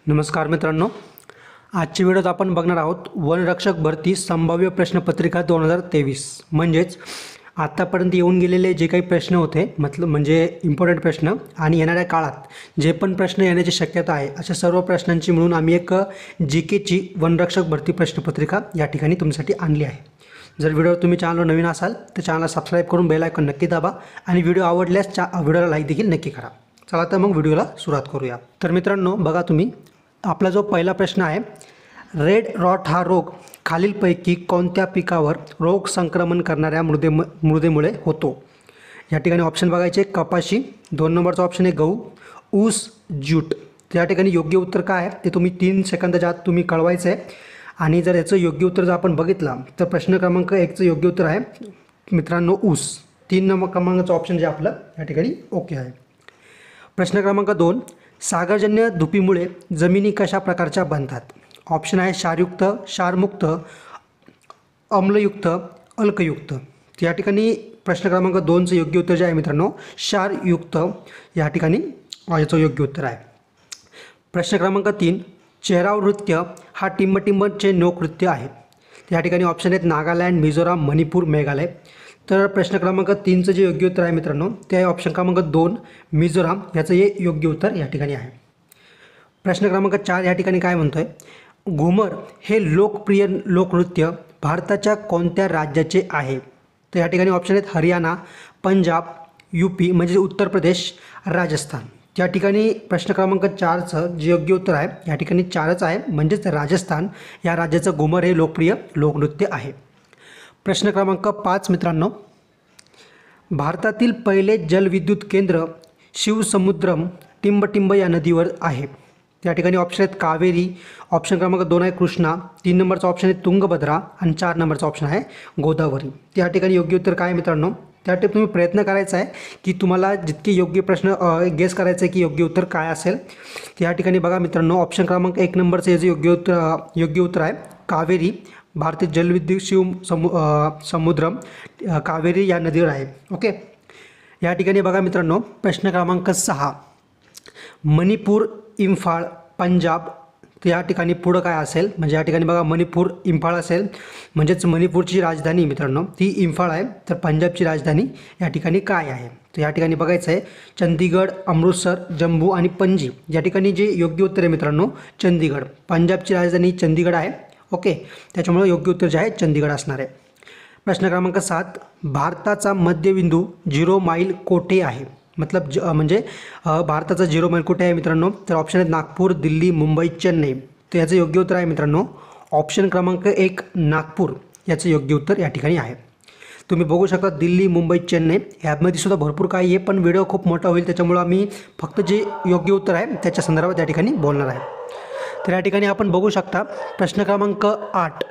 नमस्कार मित्रांनो, आजच्या व्हिडिओत आपण बघणार आहोत वनरक्षक भरती संभाव्य प्रश्नपत्रिका 2023 म्हणजेच आतापर्यंत येऊन गेलेले जे काही प्रश्न होते म्हणजे इम्पॉर्टंट प्रश्न आणि येणाऱ्या काळात जे पण प्रश्न येण्याची शक्यता आहे अशा सर्व प्रश्नांची मिळून आम्ही एक जीकेची वनरक्षक भरती प्रश्नपत्रिका या ठिकाणी तुमच्यासाठी आणली आहे। जर व्हिडिओ तुम्ही चॅनलवर नवीन असाल तर चॅनलला सबस्क्राईब करून बेल आयकॉन नक्की दाबा आणि व्हिडिओ आवडल्यास व्हिडिओला लाईक देखील नक्की करा। चला तर मग व्हिडिओला सुरुवात करूया। तर मित्रांनो बघा, तुम्ही आपला जो पहिला प्रश्न आहे, रेड रॉट हा रोग खालीलपैकी कोणत्या पिकावर रोग संक्रमण करणाऱ्या मृदेमुळे होतो। या ठिकाणी ऑप्शन बघायचे, कपाशी, 2 नंबरचा ऑप्शन आहे गहू, ऊस, ज्यूट। त्या ठिकाणी योग्य उत्तर काय आहे ते तुम्ही 3 सेकंदाच्या आत तुम्ही कळवायचं आहे। आणि जर याचं योग्य उत्तर जर आपण बघितलं तर प्रश्न क्रमांक 1चं योग्य उत्तर आहे मित्रांनो ऊस। 3 नंबर क्रमांकाचं ऑप्शन जे आपलं या ठिकाणी ओके आहे। प्रश्न क्रमांक 2, सागरजन्य धुपीमुळे जमिनी कशा प्रकारच्या बनतात। ऑप्शन आहे क्षारयुक्त, क्षारमुक्त, अम्लयुक्त, अल्कयुक्त। या ठिकाणी प्रश्न क्रमांक 2चं योग्य उत्तर जे आहे मित्रांनो क्षारयुक्त या ठिकाणी याचं योग्य उत्तर आहे। प्रश्न क्रमांक 3, चेहराव नृत्य हा टिंबटिंबचे लोकनृत्य आहे। या ठिकाणी ऑप्शन आहेत नागालँड, मिझोराम, मणिपूर, मेघालय। तर प्रश्न क्रमांक 3चं जे योग्य उत्तर आहे मित्रांनो ते आहे ऑप्शन क्रमांक 2 मिझोराम, याचं हे योग्य उत्तर या ठिकाणी आहे। प्रश्न क्रमांक 4 या ठिकाणी काय म्हणतोय, घुमर हे लोकप्रिय लोकनृत्य भारताच्या कोणत्या राज्याचे आहे। तर या ठिकाणी ऑप्शन आहेत हरियाणा, पंजाब, यूपी म्हणजे उत्तर प्रदेश, राजस्थान। त्या ठिकाणी प्रश्न क्रमांक 4चं जे योग्य उत्तर आहे या ठिकाणी 4च आहे, म्हणजेच राजस्थान या राज्याचं घुमर हे लोकप्रिय लोकनृत्य आहे। प्रश्न क्रमांक 5 मित्रांनो, भारतातील पहिले जलविद्युत केंद्र शिवसमुद्रम टिंबटिंब या नदीवर आहे। त्या ठिकाणी ऑप्शन आहेत कावेरी, ऑप्शन क्रमांक 2 आहे कृष्णा, 3 नंबरचा ऑप्शन आहे तुंगभद्रा आणि 4 नंबरचा ऑप्शन आहे गोदावरी। त्या ठिकाणी योग्य उत्तर काय मित्रांनो, त्या टिप तुम्ही प्रयत्न करायचा आहे की तुम्हाला जितके योग्य प्रश्न गेस करायचं आहे की योग्य उत्तर काय असेल। त्या ठिकाणी बघा मित्रांनो, ऑप्शन क्रमांक 1 नंबरचं हे जे योग्य उत्तर आहे कावेरी, भारतीय जलविद्युत समुद्रम कावेरी या नदीवर आहे। ओके, या ठिकाणी बघा मित्रांनो प्रश्न क्रमांक 6, मणिपूर, इम्फाळ, पंजाब। तर या ठिकाणी पुढं काय असेल, म्हणजे या ठिकाणी बघा मणिपूर इम्फाळ असेल, म्हणजेच मणिपूरची राजधानी मित्रांनो ती इम्फाळ आहे। तर पंजाबची राजधानी या ठिकाणी काय आहे, तर या ठिकाणी बघायचं आहे चंदीगड, अमृतसर, जम्मू आणि पणजी। या ठिकाणी जे योग्य उत्तर आहे मित्रांनो चंदीगड, पंजाबची राजधानी चंदीगड आहे। ओके, त्याच्यामुळे योग्य उत्तर जे आहे चंदीगड असणार आहे। प्रश्न क्रमांक 7, भारताचा मध्यबिंदू 0 मैल कोठे आहे। म्हणजे भारताचा 0 मैल कुठे आहे मित्रांनो, तर ऑप्शन आहेत नागपूर, दिल्ली, मुंबई, चेन्नई। तर याचं योग्य उत्तर आहे मित्रांनो ऑप्शन क्रमांक 1 नागपूर, याचं योग्य उत्तर या ठिकाणी आहे। तुम्ही बघू शकता दिल्ली, मुंबई, चेन्नई ह्यामध्ये सुद्धा भरपूर काही आहे, पण व्हिडिओ खूप मोठा होईल त्याच्यामुळे आम्ही फक्त जे योग्य उत्तर आहे त्याच्या संदर्भात या ठिकाणी बोलणार आहे। तर या ठिकाणी आपण बघू शकता प्रश्न क्रमांक 8,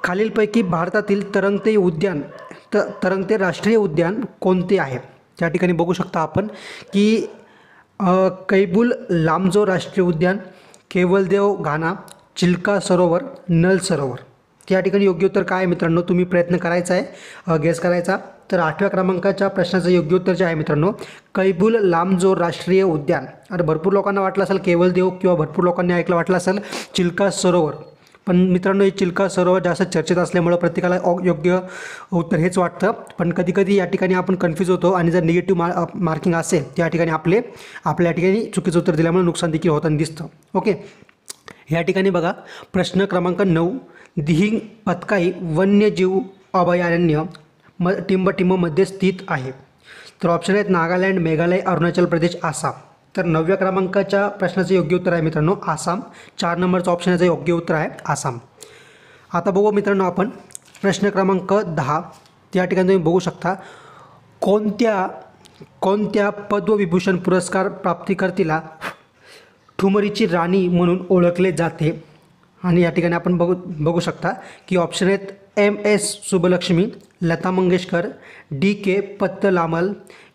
खालीलपैकी भारतातील तरंगते राष्ट्रीय उद्यान कोणते आहे। त्या ठिकाणी बघू शकता आपण की कैबुल लामजो राष्ट्रीय उद्यान, केवलदेव घाना, चिल्का सरोवर, नल सरोवर। त्या ठिकाणी योग्य उत्तर काय आहे मित्रांनो, तुम्ही प्रयत्न करायचा आहे गेस करायचा। तर 8व्या क्रमांकाच्या प्रश्नाचं योग्य उत्तर जे आहे मित्रांनो कैबुल लामजो राष्ट्रीय उद्यान। आणि भरपूर लोकांना वाटलं असेल केवलदेव किंवा भरपूर लोकांनी वाटलं असेल चिल्का सरोवर, पण मित्रांनो हे चिल्का सरोवर जास्त चर्चेत असल्यामुळं प्रत्येकाला योग्य उत्तर हेच वाटतं। पण कधीकधी या ठिकाणी आपण कन्फ्यूज होतो आणि जर निगेटिव्ह मार्किंग असेल त्या ठिकाणी आपल्या या ठिकाणी चुकीचं उत्तर दिल्यामुळे नुकसान देखील होताना दिसतं। ओके, या ठिकाणी बघा प्रश्न क्रमांक 9, दिहिंग पतकाई वन्यजीव अभयारण्य टिंबटिंबमध्ये स्थित आहे। तर ऑप्शन आहेत नागालँड, मेघालय, अरुणाचल प्रदेश, आसाम। तर 9व्या क्रमांकाच्या प्रश्नाचं योग्य उत्तर आहे मित्रांनो आसाम, 4 नंबरचं ऑप्शन याचं योग्य उत्तर आहे आसाम। आता बघू मित्रांनो आपण प्रश्न क्रमांक 10, त्या ठिकाणी तुम्ही बघू शकता कोणत्या पद्मविभूषण पुरस्कार प्राप्तिकर्तीला ठुमरीची राणी म्हणून ओळखले जाते। आणि या ठिकाणी आपण बघू शकता की ऑप्शन आहेत MS सुब्बलक्ष्मी, लता मंगेशकर, DK पत्तलामल,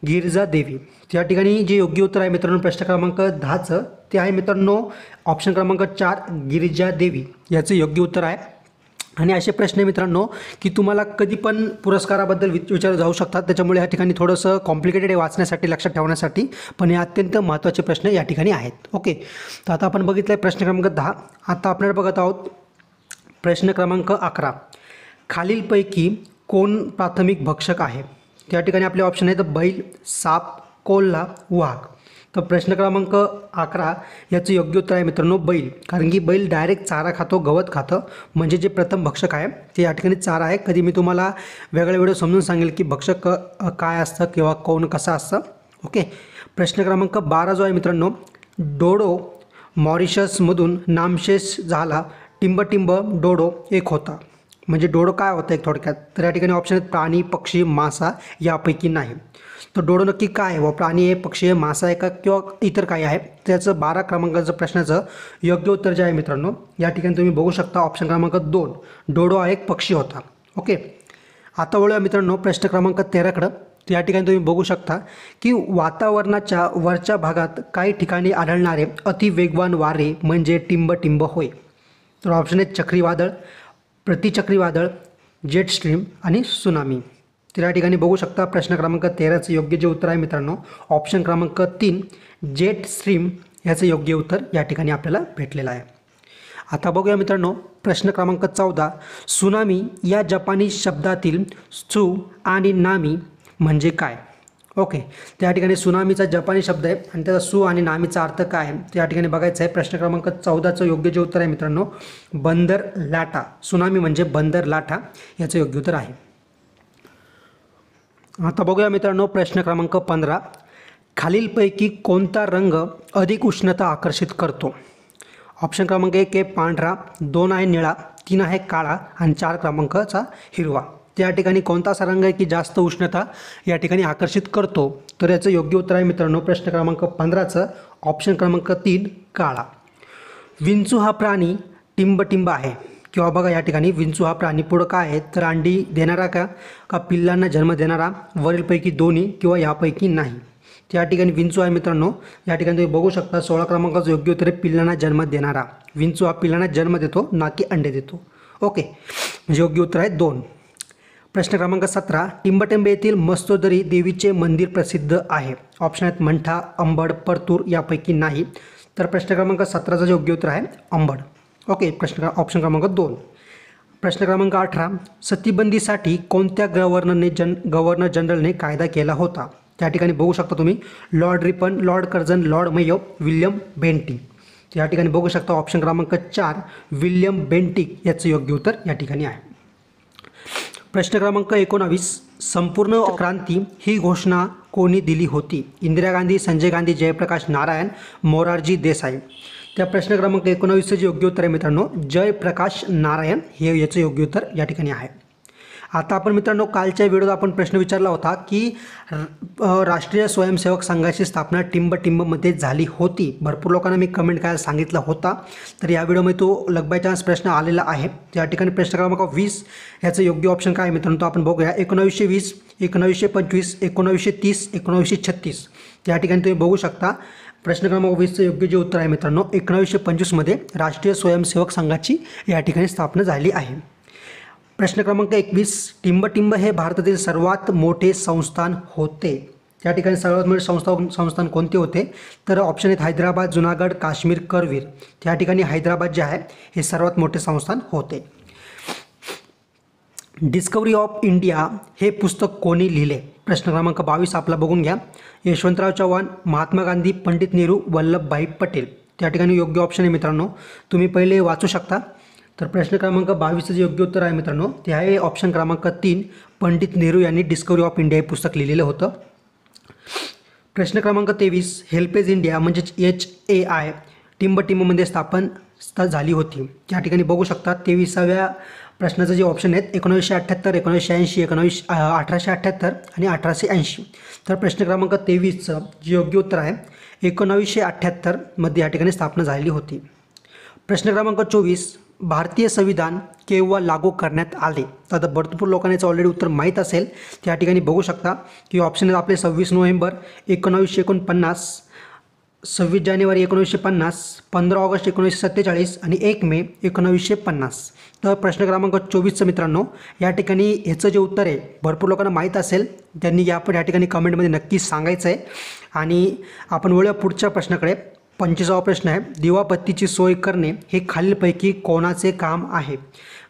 गिरिजा देवी। त्या ठिकाणी जे योग्य उत्तर आहे मित्रांनो प्रश्न क्रमांक 10चं ते आहे मित्रांनो ऑप्शन क्रमांक 4 गिरिजा देवी, याचं योग्य उत्तर आहे। आणि असे प्रश्न मित्रांनो की तुम्हाला कधी पण पुरस्काराबद्दल विचारले जाऊ शकतात, त्याच्यामुळे या ठिकाणी थोडंसं कॉम्प्लिकेटेड आहे वाचण्यासाठी, लक्षात ठेवण्यासाठी, पण हे अत्यंत महत्त्वाचे प्रश्न या ठिकाणी आहेत. ओके, तर आता आपण बघितलं आहे प्रश्न क्रमांक 10. आता आपण बघत आहोत प्रश्न क्रमांक 11. खालीलपैकी कोण प्राथमिक भक्षक आहे? त्या ठिकाणी आपले ऑप्शन आहेत बैल, साप, कोल्हा, वाघ. तर प्रश्न क्रमांक 11 याचं योग्य उत्तर आहे मित्रांनो बैल, कारण की बैल डायरेक्ट चारा खातो, गवत खातं, म्हणजे जे प्रथम भक्षक आहे ते या ठिकाणी चारा आहे. कधी मी तुम्हाला वेगळा व्हिडिओ समजून सांगेल की भक्षक काय असतं किंवा कोण कसं असतं. ओके, प्रश्न क्रमांक 12 जो आहे मित्रांनो, डोडो मॉरिशसमधून नामशेष झाला, टिंबटिंब डोडो एक होता. म्हणजे डोडो काय होतं एक थोडक्यात, तर या ठिकाणी ऑप्शन आहेत प्राणी, पक्षी, मासा, यापैकी नाही. तर डोडो नक्की काय आहे व प्राणी आहे, पक्षी आहे, मासा आहे का किंवा इतर काही आहे? त्याचं 12 क्रमांकाचं प्रश्नाचं योग्य उत्तर जे आहे मित्रांनो या ठिकाणी तुम्ही बघू शकता ऑप्शन क्रमांक 2, डोडो हा एक पक्षी होता. ओके, आता वळूया मित्रांनो प्रश्न क्रमांक 13कडं. तर या ठिकाणी तुम्ही बघू शकता की वातावरणाच्या वरच्या भागात काही ठिकाणी आढळणारे अतिवेगवान वारे म्हणजे टिंबटिंब होय. तर ऑप्शन आहेत चक्रीवादळ, प्रतिचक्रीवादळ, जेट स्ट्रीम आणि सुनामी. तर या ठिकाणी बघू शकता प्रश्न क्रमांक 13चं योग्य जे उत्तर आहे मित्रांनो ऑप्शन क्रमांक 3, जेट स्ट्रीम याचं योग्य उत्तर या ठिकाणी आपल्याला भेटलेलं आहे. आता बघूया मित्रांनो प्रश्न क्रमांक 14. सुनामी या जपानी शब्दातील सु आणि नामी म्हणजे काय? ओके, त्या ठिकाणी सुनामीचा जपानी शब्द आहे आणि त्याचा सु आणि नामीचा अर्थ काय आहे त्या ठिकाणी बघायचं आहे. प्रश्न क्रमांक 14चं योग्य जे उत्तर आहे मित्रांनो बंदर लाटा. सुनामी म्हणजे बंदर लाटा याचं योग्य उत्तर आहे. आता बघूया मित्रांनो प्रश्न क्रमांक 15. खालीलपैकी कोणता रंग अधिक उष्णता आकर्षित करतो? ऑप्शन क्रमांक 1 आहे पांढरा, 2 आहे निळा, 3 आहे काळा आणि 4 क्रमांकाचा हिरवा. त्या ठिकाणी कोणता असा रंग आहे की जास्त उष्णता या ठिकाणी आकर्षित करतो? तर याचं योग्य उत्तर आहे मित्रांनो प्रश्न क्रमांक 15चं ऑप्शन क्रमांक 3 काळा. विंचू हा प्राणी टिंबटिंब आहे किंवा बघा या ठिकाणी विंचू हा प्राणी पुढं काय आहे तर अंडी देणारा का पिल्लांना जन्म देणारा, वरीलपैकी दोन्ही किंवा यापैकी नाही. त्या ठिकाणी विंचू आहे मित्रांनो या ठिकाणी तुम्ही बघू शकता 16 क्रमांकाचं योग्य उत्तर आहे पिल्लांना जन्म देणारा. विंचू हा पिल्लांना जन्म देतो ना की अंडे देतो. ओके, म्हणजे योग्य उत्तर आहे 2. प्रश्न क्रमांक 17. टिंबटिंब येथील मस्तोदरी देवीचे मंदिर प्रसिद्ध आहे. ऑप्शन आहेत मंठा, अंबड, परतूर यापैकी नाही. तर प्रश्न क्रमांक 17चं योग्य उत्तर आहे अंबड. ओके, ऑप्शन क्रमांक 2. प्रश्न क्रमांक 18. सतीबंदीसाठी कोणत्या गव्हर्नर जनरलने कायदा केला होता? त्या ठिकाणी बघू शकता तुम्ही Lord Ripon, Lord Curzon, Lord Mayo, William Bentinck. या ठिकाणी बघू शकता ऑप्शन क्रमांक 4 विल्यम बेंटिक याचं योग्य उत्तर या ठिकाणी आहे. प्रश्न क्रमांक 19. संपूर्ण क्रांती ही घोषणा कोणी दिली होती? इंदिरा गांधी, संजय गांधी, जयप्रकाश नारायण, मोरारजी देसाई. त्या प्रश्न क्रमांक 19चं जे योग्य उत्तर आहे मित्रांनो जयप्रकाश नारायण हे याचं योग्य उत्तर या ठिकाणी आहे. आता आपण मित्रांनो कालच्या व्हिडिओत आपण प्रश्न विचारला होता की राष्ट्रीय स्वयंसेवक संघाची स्थापना टिंबटिंबमध्ये झाली होती. भरपूर लोकांना मी कमेंट करायला सांगितलं होता, तर या व्हिडिओमध्ये तो लक बाय चान्स प्रश्न आलेला आहे. त्या ठिकाणी प्रश्न क्रमांक 20 याचं योग्य ऑप्शन काय मित्रांनो तो आपण बघूया. 1920, 1925, 1930, 1936. त्या ठिकाणी तुम्ही बघू शकता प्रश्न क्रमांक 20चं योग्य जे उत्तर आहे मित्रांनो 1925मध्ये राष्ट्रीय स्वयंसेवक संघाची या ठिकाणी स्थापना झाली आहे. प्रश्न क्रमांक 21. टिंबटिंब हे भारतातील सर्वात मोठे संस्थान होते. त्या ठिकाणी सर्वात मोठे संस्थान कोणते होते? तर ऑप्शन आहेत हैदराबाद, जुनागड, काश्मीर, करवीर. त्या ठिकाणी हैदराबाद जे आहे हे सर्वात मोठे संस्थान होते. डिस्कवरी ऑफ इंडिया हे पुस्तक कोणी लिहिले? प्रश्न क्रमांक 22 आपला बघून घ्या. यशवंतराव चव्हाण, महात्मा गांधी, पंडित नेहरू, वल्लभभाई पटेल. त्या ठिकाणी योग्य ऑप्शन आहे मित्रांनो तुम्ही पहिले वाचू शकता. तर प्रश्न क्रमांक 22चं जे योग्य उत्तर आहे मित्रांनो ते आहे ऑप्शन क्रमांक 3 पंडित नेहरू यांनी डिस्कवरी ऑफ इंडिया हे पुस्तक लिहिलेलं होतं. प्रश्न क्रमांक 23. हेल्पेज इंडिया म्हणजेच HAI टिंबटिंबमध्ये स्थापन झाली होती. त्या ठिकाणी बघू शकता 23व्या प्रश्नाचं जे ऑप्शन आहेत 1978, 1980, 1878 आणि 1880. तर प्रश्न क्रमांक 23चं जे योग्य उत्तर आहे 1978मध्ये या ठिकाणी स्थापना झालेली होती. प्रश्न क्रमांक 24. भारतीय संविधान केव्हा लागू करण्यात आले? तर आता भरपूर लोकांना याचं ऑलरेडी उत्तर माहीत असेल. त्या ठिकाणी बघू शकता की ऑप्शन आहेत आपले 26 नोव्हेंबर, 1949, 26 जानेवारी 1950, 15 ऑगस्ट 1947 आणि 1 मे 1950. तर प्रश्न क्रमांक 24 मित्रांनो, या ठिकाणी ह्याचं जे उत्तर आहे भरपूर लोकांना माहीत असेल, त्यांनी या ठिकाणी कमेंटमध्ये नक्की सांगायचं आहे. आणि आपण वळूया पुढच्या प्रश्नाकडे. 25वा प्रश्न आहे, दिवाबत्तीची सोय करणे हे खालीलपैकी कोणाचे काम आहे?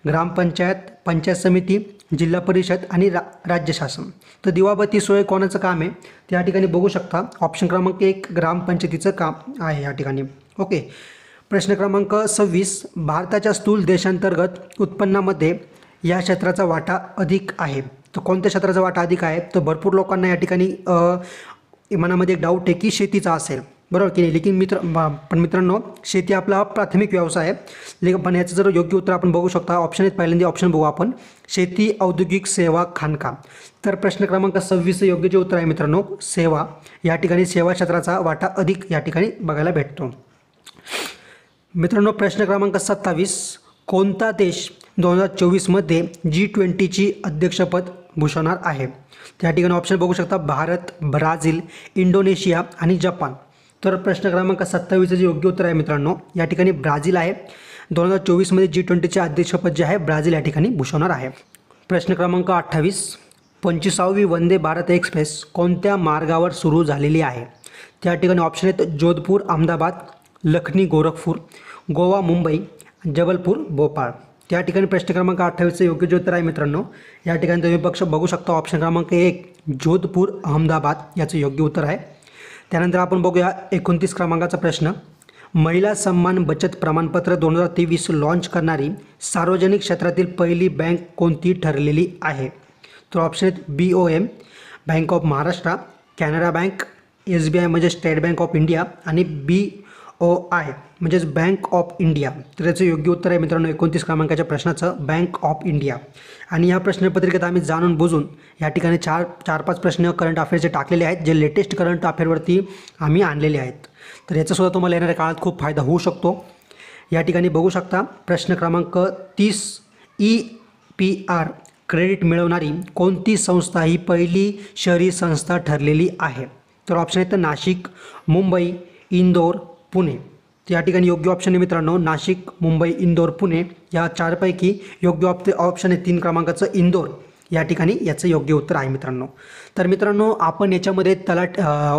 ग्रामपंचायत, पंचायत समिती, जिल्हा परिषद आणि राज्य शासन. तर दिवाबत्ती सोय कोणाचं काम आहे त्या ठिकाणी बघू शकता. ऑप्शन क्रमांक 1 ग्रामपंचायतीचं काम आहे या ठिकाणी. ओके. प्रश्न क्रमांक 26, भारताच्या स्थूल देशांतर्गत उत्पन्नामध्ये या क्षेत्राचा वाटा अधिक आहे. तर कोणत्या क्षेत्राचा वाटा अधिक आहे? तर भरपूर लोकांना या ठिकाणी मनामध्ये एक डाऊट आहे की शेतीचा असेल, बरोबर की नाही. लेकिन पण मित्रांनो, शेती आपला प्राथमिक व्यवसाय आहे. पण याचं जर योग्य उत्तर आपण बघू शकता. ऑप्शन आहेत, पहिल्यांदा ऑप्शन बघू आपण, शेती, औद्योगिक, सेवा, खाणकाम. तर प्रश्न क्रमांक 26 योग्य जे उत्तर आहे मित्रांनो, सेवा. या ठिकाणी सेवा क्षेत्राचा वाटा अधिक या ठिकाणी बघायला भेटतो. मित्रांनो, प्रश्न क्रमांक 27, कोणता देश 2024मध्ये G20ची अध्यक्षपद भूषवणार आहे? त्या ठिकाणी ऑप्शन बघू शकता, भारत, ब्राझील, इंडोनेशिया आणि जपान. तर प्रश्न क्रमांक 27 जे योग्य उत्तर आहे मित्रांनो, या ठिकाणी ब्राझील आहे. 2024मध्ये G20चे अध्यक्षपद जे आहे ब्राझील या ठिकाणी भूषवणार आहे. प्रश्न क्रमांक 28, 25वी वंदे भारत एक्सप्रेस कोणत्या मार्गावर सुरू झालेली आहे? त्या ठिकाणी ऑप्शन आहेत, जोधपूर अहमदाबाद, लखनी गोरखपूर, गोवा मुंबई, जबलपूर भोपाळ. त्या ठिकाणी प्रश्न क्रमांक 28 योग्य जे उत्तर आहे मित्रांनो, या ठिकाणी तुम्ही पक्ष बघू शकता. ऑप्शन क्रमांक 1 जोधपूर अहमदाबाद याचं योग्य उत्तर आहे. त्यानंतर आपण बघूया 29 क्रमांकाचा प्रश्न, महिला सन्मान बचत प्रमाणपत्र 2023 लॉन्च करणारी सार्वजनिक क्षेत्रातील पहिली बँक कोणती ठरलेली आहे? तर ऑप्शन आहेत, BOM, bank of Maharashtra, Canara bank, SBI म्हणजे स्टेट बँक ऑफ इंडिया आणि BOI म्हणजेच बँक ऑफ इंडिया. तर याचं योग्य उत्तर आहे मित्रांनो 29 क्रमांकाच्या प्रश्नाचं बँक ऑफ इंडिया. आणि या प्रश्नपत्रिकेत आम्ही जाणून बुजून या ठिकाणी 4-5 प्रश्न करंट अफेअर्सचे टाकलेले आहेत, जे लेटेस्ट करंट अफेअरवरती आम्ही आणलेले आहेत. तर याचासुद्धा तुम्हाला येणाऱ्या काळात खूप फायदा होऊ शकतो. या ठिकाणी बघू शकता. प्रश्न क्रमांक 30, EPR क्रेडिट मिळवणारी कोणती संस्था ही पहिली शहरी संस्था ठरलेली आहे? तर ऑप्शन आहेत, नाशिक, मुंबई, इंदोर, पुणे. या ठिकाणी योग्य ऑप्शन आहे मित्रांनो नाशिक, मुंबई, इंदोर, पुणे. या 4पैकी योग्य ऑप्शन आहे 3 क्रमांकाचं इंदोर या ठिकाणी याचं योग्य उत्तर आहे मित्रांनो. तर मित्रांनो, आपण याच्यामध्ये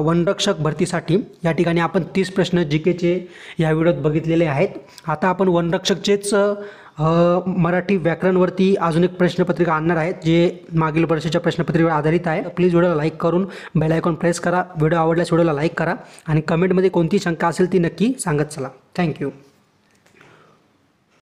वनरक्षक भरतीसाठी या ठिकाणी आपण 30 प्रश्न GKचे या व्हिडिओत बघितलेले आहेत. आता आपण वनरक्षकचेच मराठी व्याकरणवरती अजून एक प्रश्नपत्रिका आणणार आहेत, जे मागील वर्षाच्या प्रश्नपत्रिकेवर आधारित आहे. प्लीज व्हिडिओला लाईक करून बेल आयकॉन प्रेस करा. व्हिडिओ आवडल्यास व्हिडिओला लाईक करा आणि कमेंटमध्ये कोणती शंका असेल ती नक्की सांगत चला. थँक्यू.